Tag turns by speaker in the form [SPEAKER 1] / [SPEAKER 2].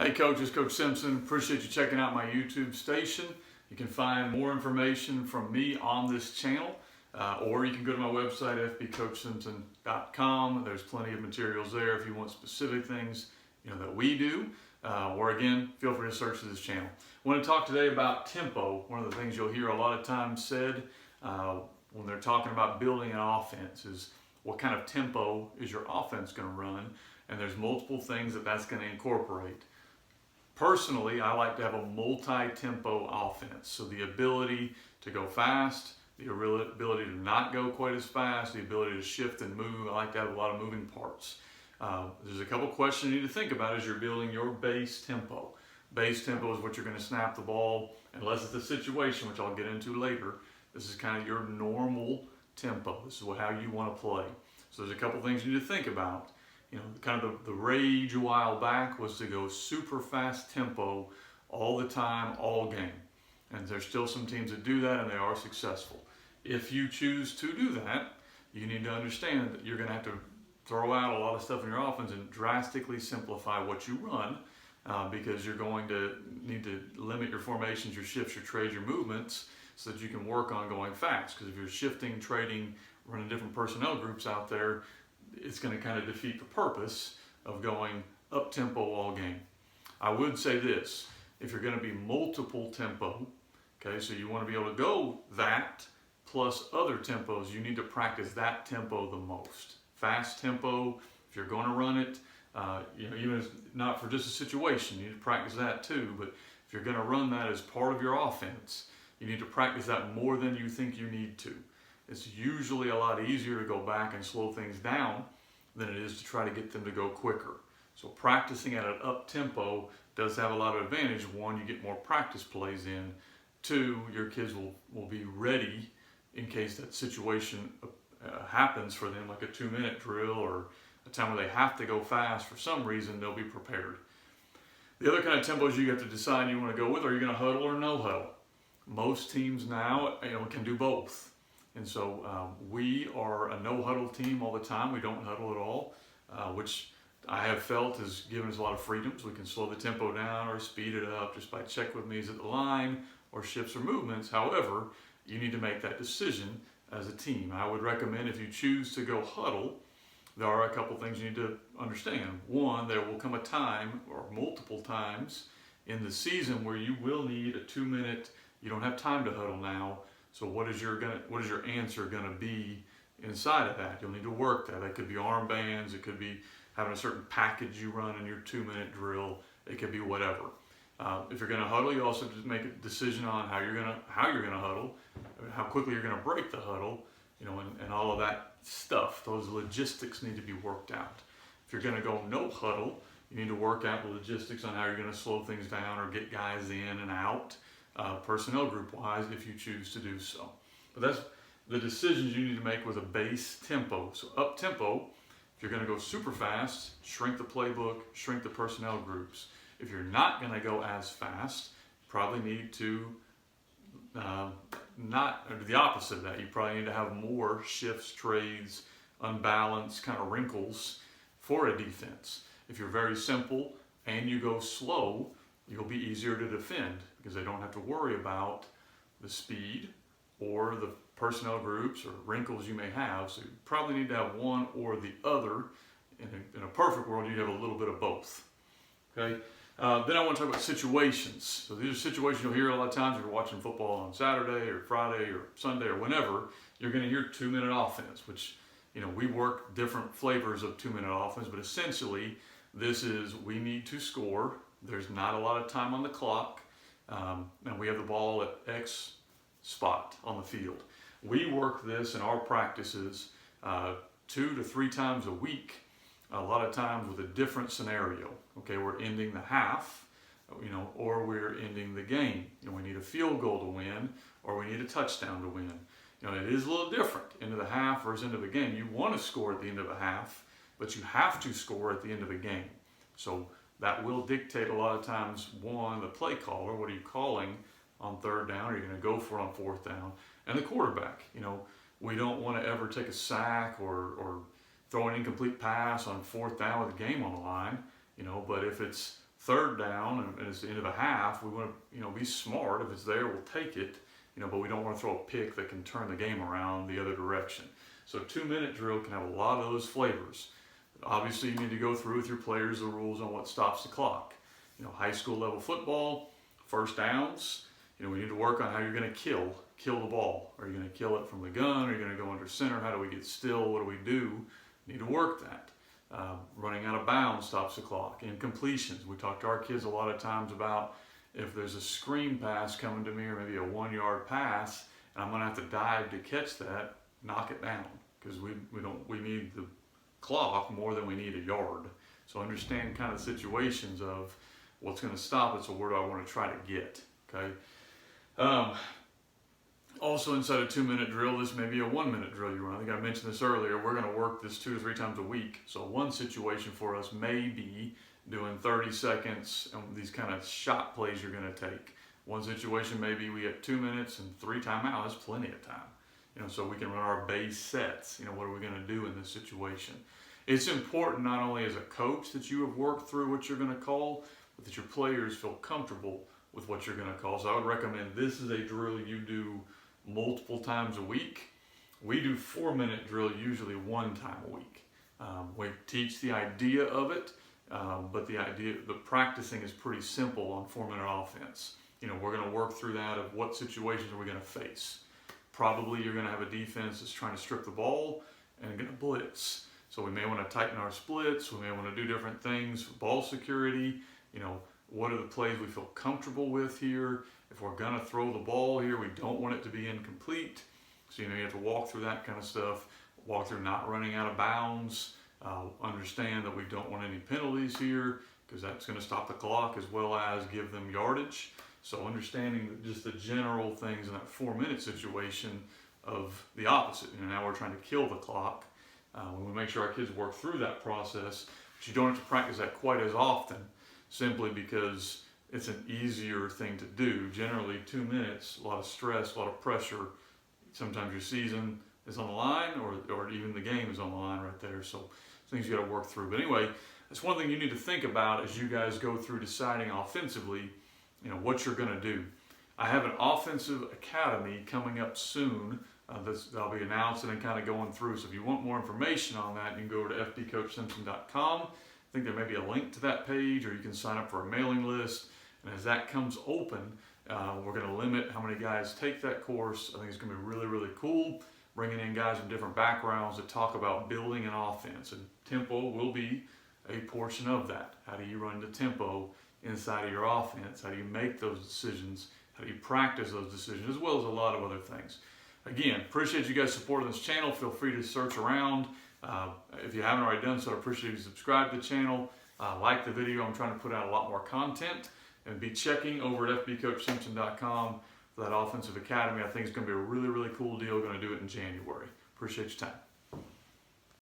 [SPEAKER 1] Hey Coach, it's Coach Simpson. Appreciate you checking out my YouTube station. You can find more information from me on this channel, or you can go to my website, fbcoachsimpson.com. There's plenty of materials there if you want specific things that we do, or again, feel free to search for this channel. I want to talk today about tempo. One of the things you'll hear a lot of times said when they're talking about building an offense is what kind of tempo is your offense going to run, and there's multiple things that's going to incorporate. Personally, I like to have a multi-tempo offense, so the ability to go fast, the ability to not go quite as fast, the ability to shift and move. I like to have a lot of moving parts. There's a couple questions you need to think about as you're building your base tempo. Base tempo is what you're going to snap the ball, unless it's a situation, which I'll get into later. This is kind of your normal tempo. This is how you want to play. So there's a couple things you need to think about. Kind of the rage a while back was to go super fast tempo all the time, all game. And there's still some teams that do that and they are successful. If you choose to do that, you need to understand that you're going to have to throw out a lot of stuff in your offense and drastically simplify what you run, because you're going to need to limit your formations, your shifts, your trades, your movements, so that you can work on going fast. Because if you're shifting, trading, running different personnel groups out there, it's going to kind of defeat the purpose of going up tempo all game. I would say this: if you're going to be multiple tempo, okay, so you want to be able to go that plus other tempos, you need to practice that tempo the most. Fast tempo, if you're going to run it, even if not for just a situation, you need to practice that too. But if you're going to run that as part of your offense, you need to practice that more than you think you need to. It's usually a lot easier to go back and slow things down than it is to try to get them to go quicker. So practicing at an up tempo does have a lot of advantage. One, you get more practice plays in. Two, your kids will be ready in case that situation happens for them, like a 2-minute drill or a time where they have to go fast for some reason. They'll be prepared. The other kind of tempos you have to decide you want to go with: are you going to huddle or no huddle? Most teams now can do both. And so we are a no-huddle team all the time. We don't huddle at all, which I have felt has given us a lot of freedoms. We can slow the tempo down or speed it up just by check with me's at the line or shifts or movements. However, you need to make that decision as a team. I would recommend, if you choose to go huddle, there are a couple things you need to understand. One, there will come a time or multiple times in the season where you will need a 2-minute, you don't have time to huddle now. So what is your answer going to be inside of that? You'll need to work that. That could be armbands. It could be having a certain package you run in your 2-minute drill. It could be whatever. If you're going to huddle, you also just make a decision on how you're going to huddle, how quickly you're going to break the huddle, and all of that stuff. Those logistics need to be worked out. If you're going to go no huddle, you need to work out the logistics on how you're going to slow things down or get guys in and out. Personnel group wise, if you choose to do so. But that's the decisions you need to make with a base tempo. So up tempo, if you're going to go super fast, shrink the playbook, shrink the personnel groups. If you're not going to go as fast, you probably need to or the opposite of that. You probably need to have more shifts, trades, unbalanced kind of wrinkles for a defense. If you're very simple and you go slow, you'll be easier to defend because they don't have to worry about the speed or the personnel groups or wrinkles you may have. So you probably need to have one or the other. In a perfect world, you'd have a little bit of both. Okay. Then I want to talk about situations. So these are situations you'll hear a lot of times if you're watching football on Saturday or Friday or Sunday or whenever. You're going to hear 2-minute offense, which we work different flavors of 2-minute offense, but essentially this is we need to score. There's not a lot of time on the clock, and we have the ball at X spot on the field. We work this in our practices 2 to 3 times a week, a lot of times with a different scenario. Okay, we're ending the half, or we're ending the game. We need a field goal to win, or we need a touchdown to win. It is a little different, end of the half versus end of a game. You want to score at the end of a half, but you have to score at the end of a game. So that will dictate a lot of times, one, the play caller, what are you calling on 3rd down? Are you going to go for it on 4th down? And the quarterback, we don't want to ever take a sack or throw an incomplete pass on 4th down with the game on the line, but if it's third down and it's the end of a half, we want to, be smart. If it's there, we'll take it, but we don't want to throw a pick that can turn the game around the other direction. So 2-minute drill can have a lot of those flavors. Obviously, you need to go through with your players the rules on what stops the clock. High school level football, first downs, we need to work on how you're going to kill the ball. Are you going to kill it from the gun? Are you going to go under center? How do we get still? What do we do? Need to work that. Running out of bounds stops the clock. Incompletions. We talk to our kids a lot of times about if there's a screen pass coming to me or maybe a 1-yard pass, and I'm going to have to dive to catch that, knock it down, because we need the clock more than we need a yard. So understand kind of situations of what's going to stop it. So where do I want to try to get? Okay. Also, inside a 2-minute drill, this may be a 1-minute drill you run. I think I mentioned this earlier. We're going to work this 2 to 3 times a week. So one situation for us may be doing 30 seconds and these kind of shot plays you're going to take. One situation may be we have 2 minutes and 3 timeouts. That's plenty of time. So we can run our base sets. What are we going to do in this situation? It's important not only as a coach that you have worked through what you're going to call, but that your players feel comfortable with what you're going to call. So I would recommend this is a drill you do multiple times a week. We do 4-minute drill usually 1 time a week. We teach the idea of it, but the practicing is pretty simple on 4-minute offense. We're going to work through that of what situations are we going to face. Probably you're going to have a defense that's trying to strip the ball and going to blitz. So we may want to tighten our splits. We may want to do different things for ball security. What are the plays we feel comfortable with here? If we're going to throw the ball here, we don't want it to be incomplete. So, you have to walk through that kind of stuff, walk through not running out of bounds, understand that we don't want any penalties here because that's going to stop the clock as well as give them yardage. So understanding just the general things in that 4-minute situation of the opposite. Now we're trying to kill the clock. We make sure our kids work through that process, but you don't have to practice that quite as often, simply because it's an easier thing to do. Generally 2 minutes, a lot of stress, a lot of pressure. Sometimes your season is on the line or even the game is on the line right there. So things you got to work through. But anyway, that's one thing you need to think about as you guys go through deciding offensively, what you're going to do. I have an offensive academy coming up soon that'll be announcing and kind of going through. So if you want more information on that, you can go over to fbcoachsimpson.com. I think there may be a link to that page, or you can sign up for a mailing list. And as that comes open, we're going to limit how many guys take that course. I think it's going to be really, really cool, bringing in guys from different backgrounds to talk about building an offense. And tempo will be a portion of that. How do you run the tempo inside of your offense? How do you make those decisions? How do you practice those decisions, as well as a lot of other things? Again, appreciate you guys supporting this channel. Feel free to search around. If you haven't already done so, I appreciate you subscribe to the channel. Like the video. I'm trying to put out a lot more content. And be checking over at fbcoachsimpson.com for that offensive academy. I think it's going to be a really, really cool deal. Going to do it in January. Appreciate your time.